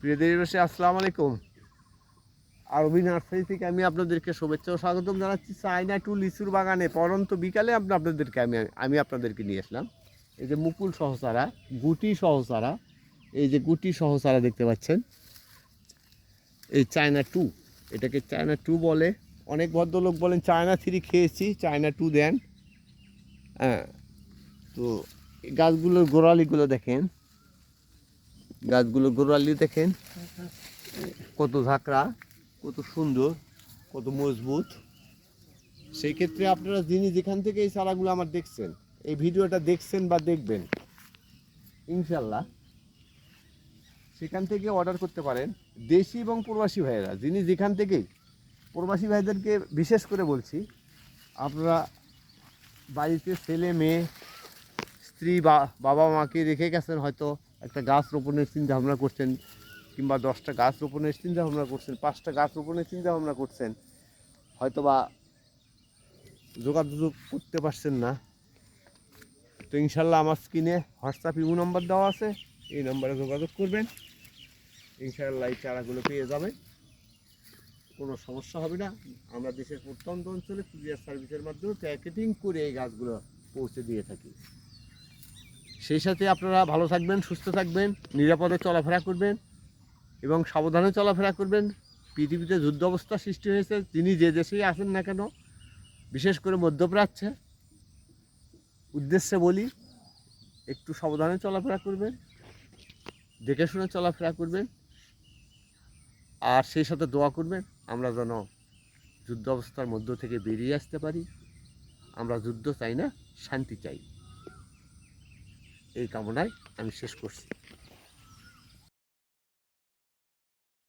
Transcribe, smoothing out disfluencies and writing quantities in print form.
প্রিয় দেশবাসী, আসসালামু আলাইকুম। আরবি নার্সারি থেকে আমি আপনাদেরকে শুভেচ্ছা ও স্বাগতম জানাচ্ছি। চায়না টু লিচুর বাগানে পরন্ত বিকালে আপনাদেরকে আমি আপনাদেরকে নিয়ে আসলাম। এই যে মুকুল সহচারা, গুটি সহচারা, এই যে গুটি সহচারা দেখতে পাচ্ছেন, এই চায়না টু, এটাকে চায়না টু বলে। অনেক ভদ্রলোক বলেন চায়না থ্রি খেয়েছি, চায়না টু দেন। হ্যাঁ, তো গাছগুলোর গোড়ালিগুলো দেখেন, গাছগুলোর গোড়ালি দেখেন কত ঝাঁকড়া, কত সুন্দর, কত মজবুত। সেই ক্ষেত্রে আপনারা যিনি যেখান থেকে এই চারাগুলো আমার দেখছেন, এই ভিডিওটা দেখছেন বা দেখবেন, ইনশাল্লাহ সেখান থেকে অর্ডার করতে পারেন। দেশি এবং প্রবাসী ভাইয়েরা যিনি যেখান থেকেই, প্রবাসী ভাইদেরকে বিশেষ করে বলছি, আপনারা বাড়িতে ছেলে মেয়ে স্ত্রী বা বাবা মাকে রেখে গেছেন, হয়তো একটা গাছ রোপণের চিন্তা ভাবনা করছেন, কিংবা 10টা গাছ রোপণের চিন্তা ভাবনা করছেন, 5টা গাছ রোপণের চিন্তা ভাবনা করছেন, হয়তো বা যোগাযোগ করতে পারছেন না, তো ইনশাল্লাহ আমার স্ক্রিনে হোয়াটসঅ্যাপ ইমো নাম্বার দেওয়া আছে, এই নাম্বারে যোগাযোগ করবেন। ইনশাল্লাহ এই চারাগুলো পেয়ে যাবেন, কোনো সমস্যা হবে না। আমরা দেশের প্রত্যন্ত অঞ্চলে কুরিয়ার সার্ভিসের মাধ্যমে প্যাকেটিং করে এই গাছগুলো পৌঁছে দিয়ে থাকি। সেই সাথে আপনারা ভালো থাকবেন, সুস্থ থাকবেন, নিরাপদে চলাফেরা করবেন এবং সাবধানে চলাফেরা করবেন। পৃথিবীতে যুদ্ধ অবস্থা সৃষ্টি হয়েছে, তিনি যে দেশেই আসেন না কেন, বিশেষ করে মধ্যপ্রাচ্যে, উদ্দেশ্যে বলি একটু সাবধানে চলাফেরা করবেন, দেখে শুনে চলাফেরা করবেন, আর সেই সাথে দোয়া করবেন আমরা যেন যুদ্ধ অবস্থার মধ্য থেকে বেরিয়ে আসতে পারি। আমরা যুদ্ধ চাই না, শান্তি চাই। এই কামনায় আমি শেষ করছি।